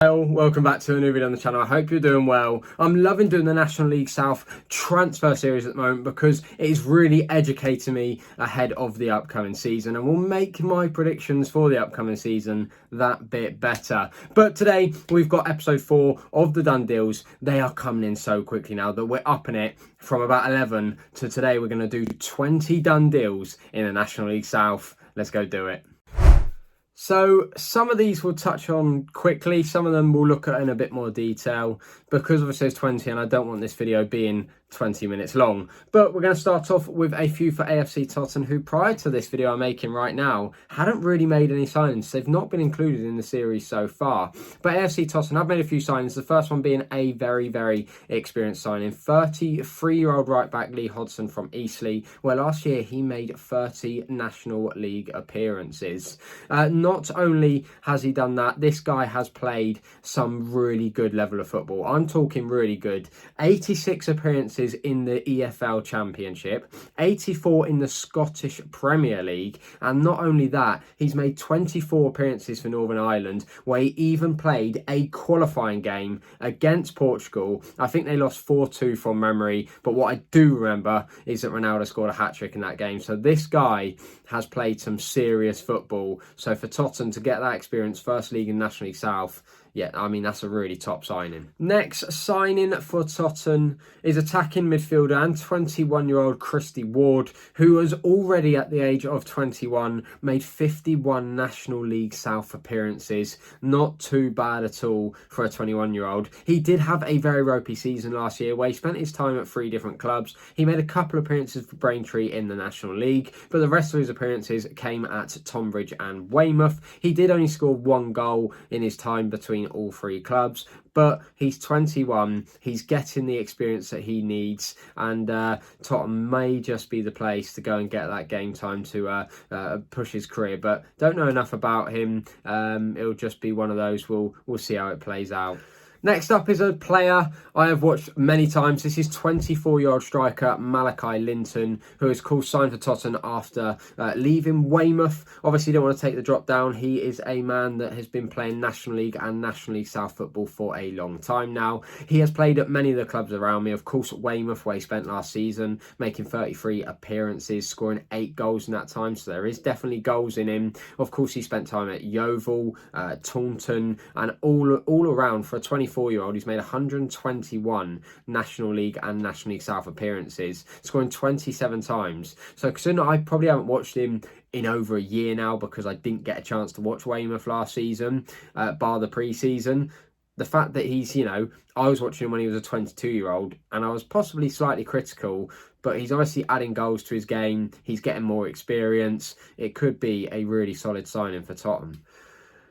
Well, welcome back to a new video on the channel. I hope you're doing well. I'm loving doing the National League South transfer series at the moment because it is really educating me ahead of the upcoming season and will make my predictions for the upcoming season that bit better. But today we've got episode 4 of the done deals. They are coming in so quickly now that we're upping it from about 11 to today. We're going to do 20 done deals in the National League South. Let's go do it. So some of these we'll touch on quickly, some of them we'll look at in a bit more detail because obviously it's 20 and I don't want this video being 20 minutes long. But we're going to start off with a few for AFC Tottenham, who prior to this video I'm making right now hadn't really made any signings. They've not been included in the series so far. But AFC Tottenham have made a few signings, the first one being a very experienced signing. 33-year-old right back Lee Hodson from Eastleigh, where last year he made 30 National League appearances. Not only has he done that, this guy has played some really good level of football. I'm talking really good. 86 appearances in the EFL Championship, 84 in the Scottish Premier League, and not only that, he's made 24 appearances for Northern Ireland, where he even played a qualifying game against Portugal. I think they lost 4-2 from memory, but what I do remember is that Ronaldo scored a hat-trick in that game. So this guy has played some serious football. So for Tottenham to get that experience, First League and National League South, yeah, I mean, that's a really top signing. Next signing for Tottenham is attacking midfielder and 21-year-old Christy Ward, who has already at the age of 21 made 51 National League South appearances. Not too bad at all for a 21-year-old. He did have a very ropey season last year where he spent his time at 3 different clubs. He made a couple of appearances for Braintree in the National League, but the rest of his appearances came at Tonbridge and Weymouth. He did only score 1 goal in his time between all 3 clubs, but he's 21, he's getting the experience that he needs, and Tottenham may just be the place to go and get that game time to push his career, but don't know enough about him. It'll just be one of those, we'll see how it plays out. Next up is a player I have watched many times. This is 24-year-old striker Malachi Linton, who is called signed for Tottenham after leaving Weymouth. Obviously, don't want to take the drop down. He is a man that has been playing National League and National League South football for a long time now. He has played at many of the clubs around me. Of course, Weymouth, where he spent last season, making 33 appearances, scoring 8 goals in that time. So there is definitely goals in him. Of course, he spent time at Yeovil, Taunton, and all around for a 24-year-old. He's made 121 National League and National League South appearances, scoring 27 times. So considering I probably haven't watched him in over a year now because I didn't get a chance to watch Weymouth last season, bar the pre-season, the fact that he's, I was watching him when he was a 22-year-old and I was possibly slightly critical, but he's obviously adding goals to his game. He's getting more experience. It could be a really solid signing for Tottenham.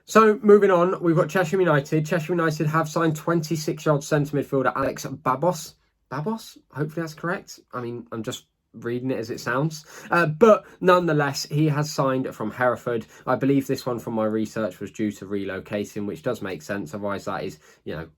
So, moving on, we've got Chesham United. Chesham United have signed 26-year-old centre midfielder Alex Babos. Babos? Hopefully that's correct. I mean, I'm just reading it as it sounds. But nonetheless, he has signed from Hereford. I believe this one from my research was due to relocating, which does make sense. Otherwise, that is,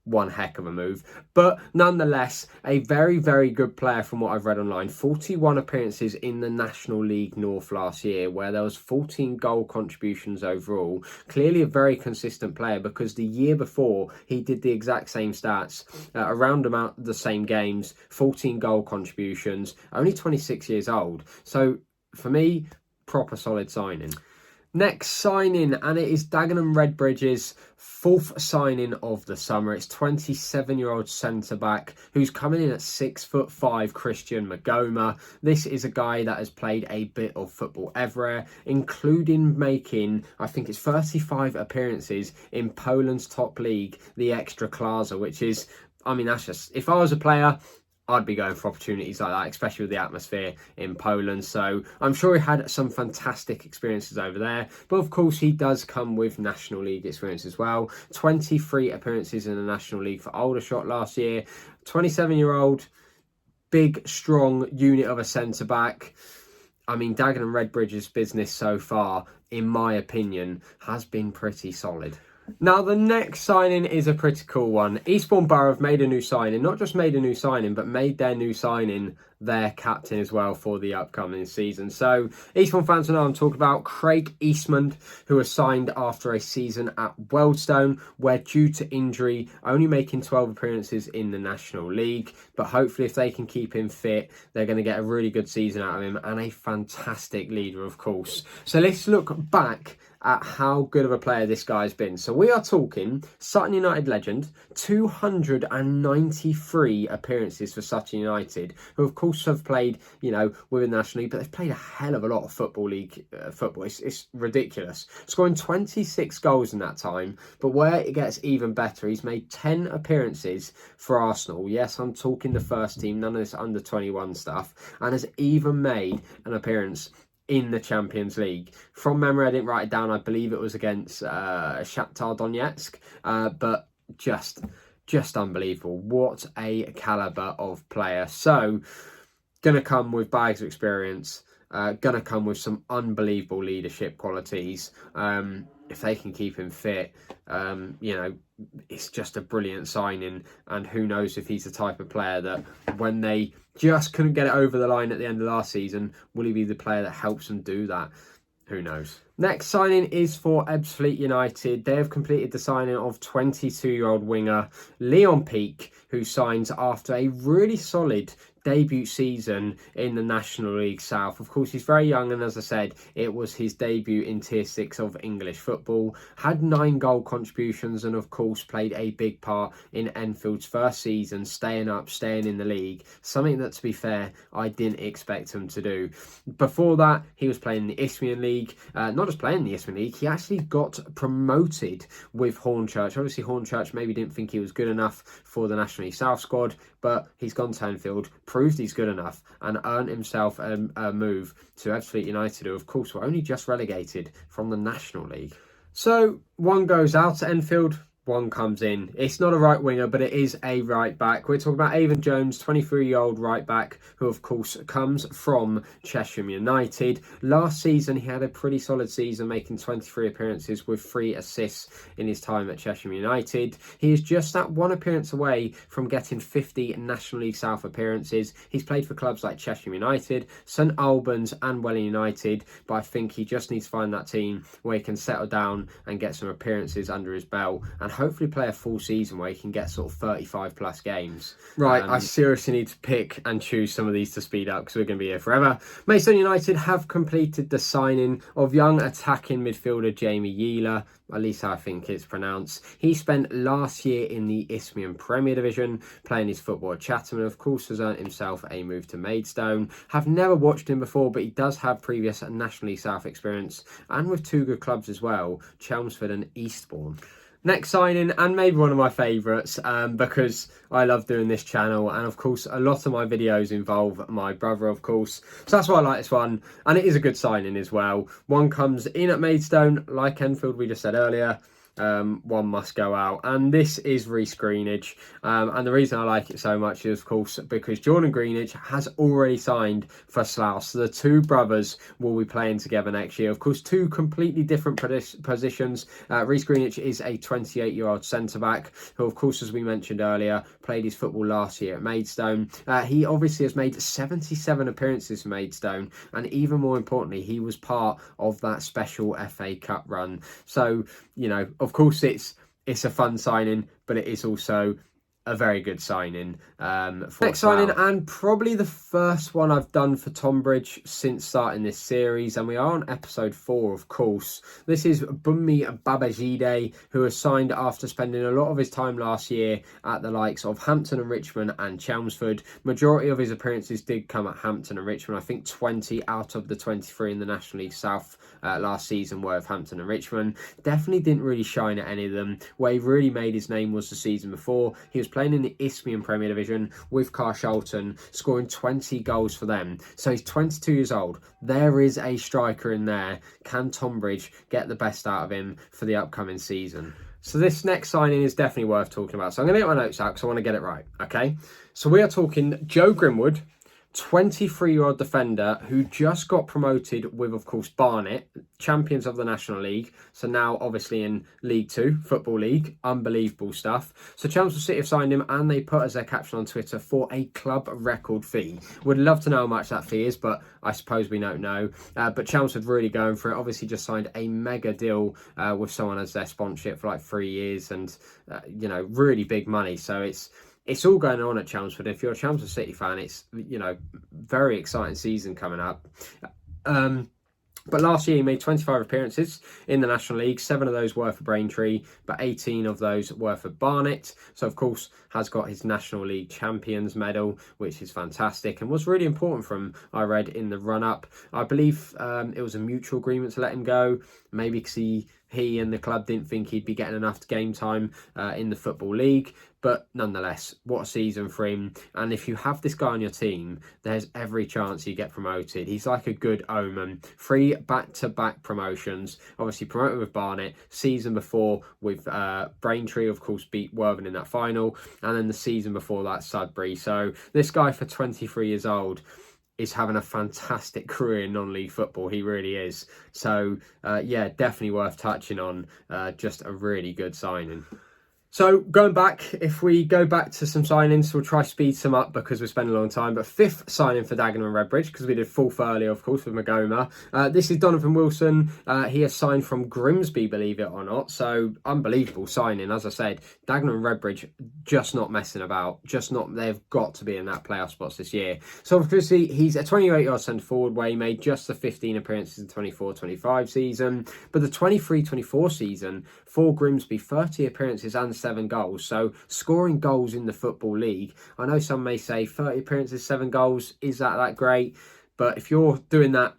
one heck of a move. But nonetheless, a very good player from what I've read online. 41 appearances in the National League North last year, where there was 14 goal contributions overall. Clearly a very consistent player because the year before, he did the exact same stats, around about the same games, 14 goal contributions, only 26 years old. So for me, proper solid signing. Next signing, and it is Dagenham Redbridge's 4th signing of the summer. It's 27-year-old centre-back who's coming in at 6'5", Christian Magoma. This is a guy that has played a bit of football everywhere, including making, I think it's 35 appearances in Poland's top league, the Ekstraklasa, which is, I mean, that's just, if I was a player, I'd be going for opportunities like that, especially with the atmosphere in Poland. So I'm sure he had some fantastic experiences over there. But of course, he does come with National League experience as well. 23 appearances in the National League for Aldershot last year. 27-year-old, big, strong unit of a centre-back. I mean, Dagenham Redbridge's business so far, in my opinion, has been pretty solid. Now, the next signing is a pretty cool one. Eastbourne Borough have made a new signing, not just made a new signing, but made their new signing their captain as well for the upcoming season. So, Eastbourne fans will know I'm talking about Craig Eastmond, who was signed after a season at Wealdstone, where due to injury, only making 12 appearances in the National League. But hopefully, if they can keep him fit, they're going to get a really good season out of him, and a fantastic leader, of course. So, let's look back at how good of a player this guy's been. So we are talking Sutton United legend, 293 appearances for Sutton United, who of course have played, within the National League, but they've played a hell of a lot of football league football. It's ridiculous. Scoring 26 goals in that time, but where it gets even better, he's made 10 appearances for Arsenal. Yes, I'm talking the first team, none of this under 21 stuff, and has even made an appearance in the Champions League. From memory, I didn't write it down. I believe it was against Shakhtar Donetsk, but just unbelievable. What a calibre of player. So, gonna come with bags of experience, gonna come with some unbelievable leadership qualities. If they can keep him fit, it's just a brilliant signing. And who knows if he's the type of player that when they just couldn't get it over the line at the end of last season, will he be the player that helps them do that? Who knows? Next signing is for Ebbsfleet United. They have completed the signing of 22-year-old winger Leon Peake, who signs after a really solid debut season in the National League South. Of course, he's very young, and as I said, it was his debut in Tier 6 of English football. Had 9 goal contributions, and of course played a big part in Enfield's first season, staying in the league. Something that, to be fair, I didn't expect him to do. Before that, he was playing in the Isthmian League. Not just playing in the Isthmian League, he actually got promoted with Hornchurch. Obviously, Hornchurch maybe didn't think he was good enough for the National League South squad, but he's gone to Enfield, proved he's good enough, and earned himself a move to Ebbsfleet United, who of course were only just relegated from the National League. So one goes out to Enfield, one comes in. It's not a right winger, but it is a right back. We're talking about Avon Jones, 23-year-old right back, who of course comes from Chesham United. Last season, he had a pretty solid season, making 23 appearances with 3 assists in his time at Chesham United. He is just that one appearance away from getting 50 National League South appearances. He's played for clubs like Chesham United, St Albans and Welling United, but I think he just needs to find that team where he can settle down and get some appearances under his belt, and hopefully play a full season where he can get sort of 35 plus games. Right, I seriously need to pick and choose some of these to speed up because we're going to be here forever. Maidstone United have completed the signing of young attacking midfielder Jamie Yealer, at least I think it's pronounced. He spent last year in the Isthmian Premier Division, playing his football at Chatham, and of course has earned himself a move to Maidstone. Have never watched him before, but he does have previous National League South experience, and with 2 good clubs as well, Chelmsford and Eastbourne. Next signing, and maybe one of my favourites, because I love doing this channel, and of course a lot of my videos involve my brother, of course, so that's why I like this one, and it is a good signing as well. One comes in at Maidstone, like Enfield we just said earlier. One must go out, and this is Reese Greenidge, and the reason I like it so much is of course because Jordan Greenidge has already signed for Slough, so the 2 brothers will be playing together next year. Of course, 2 completely different positions. Reese Greenidge is a 28-year-old centre-back who, of course, as we mentioned earlier, played his football last year at Maidstone. He obviously has made 77 appearances for Maidstone, and even more importantly, he was part of that special FA Cup run. So, of course, it's a fun signing, but it is also a very good signing. Next signing, and probably the first one I've done for Tonbridge since starting this series, and we are on episode 4, of course. This is Bumi Babid, who has signed after spending a lot of his time last year at the likes of Hampton and Richmond and Chelmsford. Majority of his appearances did come at Hampton and Richmond. I think 20 out of the 23 in the National League South last season were of Hampton and Richmond. Definitely didn't really shine at any of them. Where he really made his name was the season before. He was playing in the Isthmian Premier Division with Carshalton, scoring 20 goals for them. So he's 22 years old. There is a striker in there. Can Tonbridge get the best out of him for the upcoming season? So this next signing is definitely worth talking about. So I'm going to get my notes out because I want to get it right, okay? So we are talking Joe Grimwood, 23-year-old defender who just got promoted with, of course, Barnet, champions of the National League. So now obviously in League 2, Football League. Unbelievable stuff. So Chelmsford City have signed him, and they put as their caption on Twitter for a club record fee. Would love to know how much that fee is, but I suppose we don't know. But Chelmsford really going for it. Obviously just signed a mega deal with someone as their sponsorship for like 3 years, and you know, really big money. So it's all going on at Chelmsford. If you're a Chelmsford City fan, it's, you know, very exciting season coming up. But last year he made 25 appearances in the National League. 7 of those were for Braintree, but 18 of those were for Barnet. So, of course, has got his National League Champions medal, which is fantastic and was really important for him, I read, in the run-up. I believe it was a mutual agreement to let him go, maybe because he and the club didn't think he'd be getting enough game time in the Football League. But nonetheless, what a season for him. And if you have this guy on your team, there's every chance you get promoted. He's like a good omen. 3 back-to-back promotions. Obviously promoted with Barnet. Season before with Braintree, of course, beat Worthing in that final. And then the season before that, Sudbury. So this guy, for 23 years old, is having a fantastic career in non-league football. He really is. So, yeah, definitely worth touching on. Just a really good signing. So going back, if we go back to some signings, we'll try to speed some up because we're spending a long time. But 5th signing for Dagenham and Redbridge, because we did 4th earlier, of course, with Magoma. This is Donovan Wilson. He has signed from Grimsby, believe it or not. So unbelievable signing. As I said, Dagenham and Redbridge just not messing about. Just not. They've got to be in that playoff spots this year. So obviously he's a 28-year-old centre forward where he made just the 15 appearances in the 24-25 season. But the 23-24 season for Grimsby, 30 appearances and 7 goals. So scoring goals in the Football League. I know some may say 30 appearances, 7 goals. Is that great? But if you're doing that,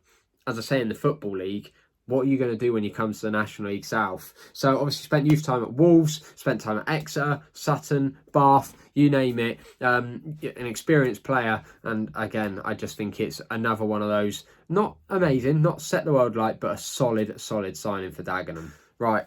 as I say, in the Football League, what are you going to do when you come to the National League South? So obviously spent youth time at Wolves, spent time at Exeter, Sutton, Bath, you name it. An experienced player. And again, I just think it's another one of those, not amazing, not set the world light, but a solid signing for Dagenham. Right.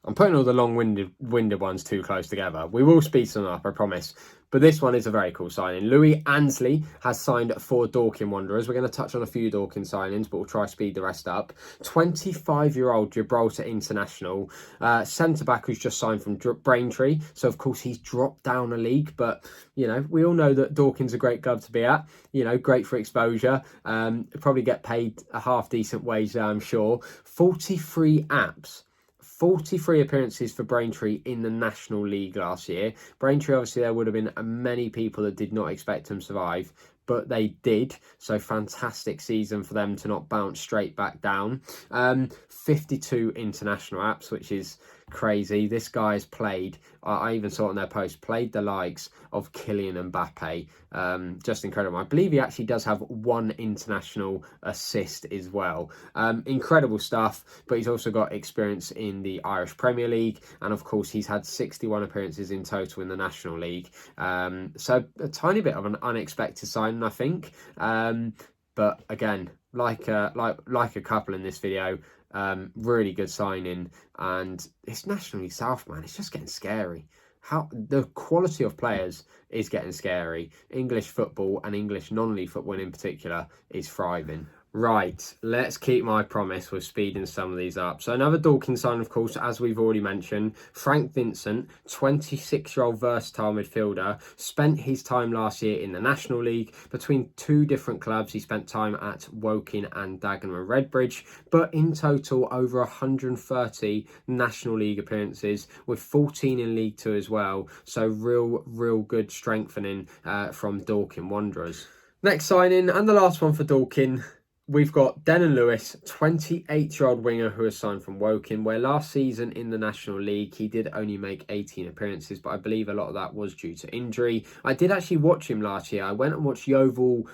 I'm putting all the long-winded ones too close together. We will speed some up, I promise. But this one is a very cool signing. Louis Ansley has signed for Dorking Wanderers. We're going to touch on a few Dorking signings, but we'll try to speed the rest up. 25-year-old Gibraltar international. Centre-back who's just signed from Braintree. So, of course, he's dropped down a league. But, you know, we all know that Dorking's a great club to be at. You know, great for exposure. Probably get paid a half-decent wage there, I'm sure. 43 apps. 43 appearances for Braintree in the National League last year. Braintree, obviously, there would have been many people that did not expect them to survive, but they did. So fantastic season for them to not bounce straight back down. 52 international apps, which is crazy. This guy has played, I even saw it on their post, played the likes of Kylian Mbappe. Just incredible. I believe he actually does have 1 international assist as well. Incredible stuff, but he's also got experience in the Irish Premier League, and of course he's had 61 appearances in total in the National League. So a tiny bit of an unexpected signing, I think. But again, like a couple in this video, really good signing. And it's National League South, man. It's just getting scary. How the quality of players is getting scary. English football and English non-league football in particular is thriving. Right, let's keep my promise with speeding some of these up. So another Dorking sign, of course, as we've already mentioned, Frank Vincent, 26-year-old versatile midfielder, spent his time last year in the National League. Between 2 different clubs, he spent time at Woking and Dagenham and Redbridge, but in total over 130 National League appearances, with 14 in League 2 as well. So real good strengthening from Dorking Wanderers. Next signing, and the last one for Dorking, we've got Dennon Lewis, 28-year-old winger who has signed from Woking, where last season in the National League he did only make 18 appearances, but I believe a lot of that was due to injury. I did actually watch him last year. I went and watched Yeovil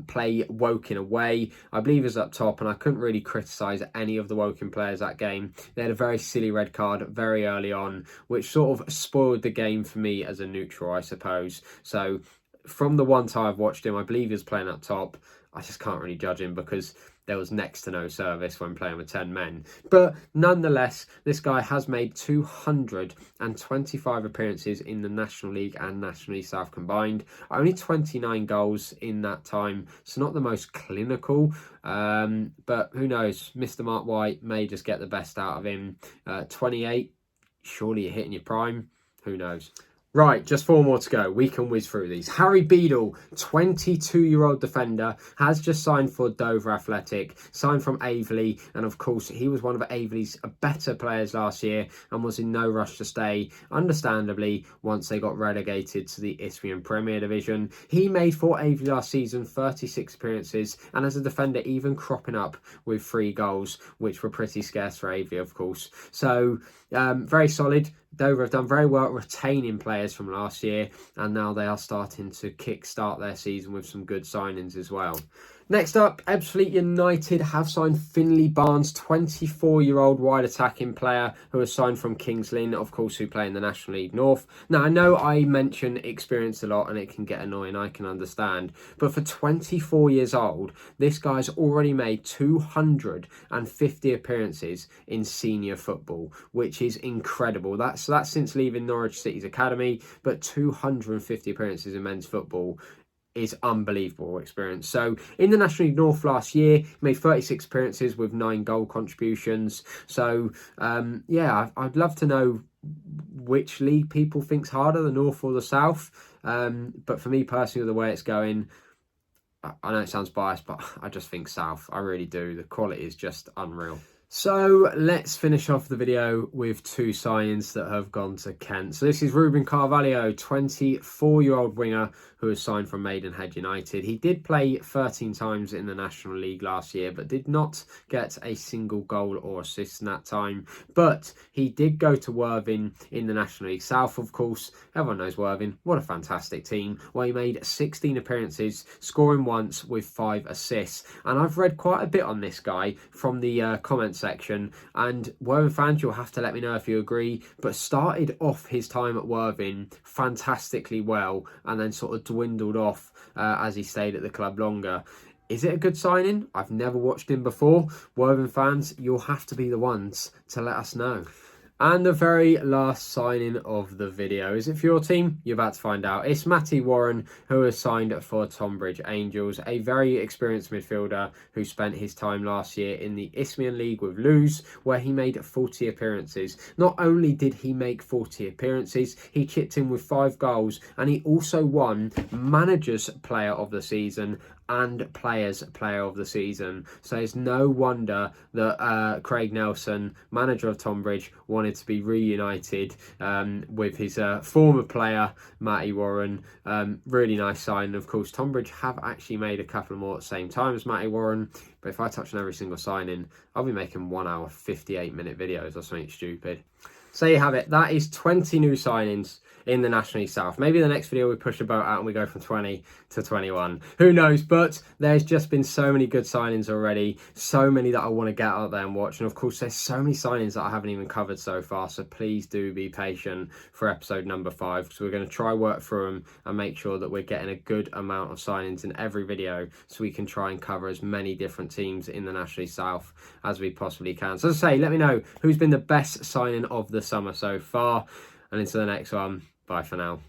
play Woking away. I believe he was up top, and I couldn't really criticise any of the Woking players that game. They had a very silly red card very early on, which sort of spoiled the game for me as a neutral, I suppose. So from the one time I've watched him, I believe he was playing up top. I just can't really judge him because there was next to no service when playing with 10 men. But nonetheless, this guy has made 225 appearances in the National League and National League South combined. Only 29 goals in that time, so not the most clinical. But who knows? Mr. Mark White may just get the best out of him. 28, surely you're hitting your prime. Who knows? Right, just 4 more to go. We can whiz through these. Harry Beedle, 22-year-old defender, has just signed for Dover Athletic, signed from Aveley, and of course he was one of Aveley's better players last year and was in no rush to stay, understandably, once they got relegated to the Isthmian Premier Division. He made for Aveley last season 36 appearances, and as a defender even cropping up with 3 goals, which were pretty scarce for Aveley, of course. So, very solid. Dover have done very well retaining players from last year, and now they are starting to kick-start their season with some good signings as well. Next up, Ebbsfleet United have signed Finley Barnes, 24-year-old wide attacking player who has signed from Kings Lynn, of course, who play in the National League North. Now, I know I mention experience a lot and it can get annoying, I can understand. But for 24 years old, this guy's already made 250 appearances in senior football, which is incredible. That's since leaving Norwich City's academy, but 250 appearances in men's football is unbelievable experience. So in the National League North last year, he made 36 appearances with 9 goal contributions. So yeah, I'd love to know which league people think's harder, the North or the South. But for me personally, the way it's going, I know it sounds biased, but I just think South. I really do. The quality is just unreal. So let's finish off the video with 2 signings that have gone to Kent. So this is Ruben Carvalo, 24-year-old winger who has signed from Maidenhead United. He did play 13 times in the National League last year, but did not get a single goal or assist in that time. But he did go to Worthing in the National League South, of course. Everyone knows Worthing. What a fantastic team, where he made 16 appearances, scoring once with 5 assists. And I've read quite a bit on this guy from the comments section, and Worthing fans, you'll have to let me know if you agree, but started off his time at Worthing fantastically well and then sort of dwindled off as he stayed at the club longer. Is it a good signing? I've never watched him before. Worthing fans, you'll have to be the ones to let us know. And the very last signing of the video. Is it for your team? You're about to find out. It's Matty Warren, who has signed for Tonbridge Angels, a very experienced midfielder who spent his time last year in the Isthmian League with Lewes, where he made 40 appearances. Not only did he make 40 appearances, he chipped in with 5 goals, and he also won Manager's Player of the Season and Players Player of the Season. So it's no wonder that Craig Nelson, manager of Tonbridge, wanted to be reunited with his former player, Matty Warren. Really nice sign. Of course, Tonbridge have actually made a couple more at the same time as Matty Warren. But if I touch on every single signing, I'll be making 1 hour, 58-minute videos or something stupid. So you have it. That is 20 new signings in the National League South. Maybe the next video we push the boat out and we go from 20 to 21. Who knows? But there's just been so many good signings already. So many that I want to get out there and watch. And of course, there's so many signings that I haven't even covered so far. So please do be patient for episode number 5. Because we're going to try work through them and make sure that we're getting a good amount of signings in every video. So we can try and cover as many different teams in the National League South as we possibly can. So as I say, let me know who's been the best signing of the summer so far. And into the next one. Bye for now.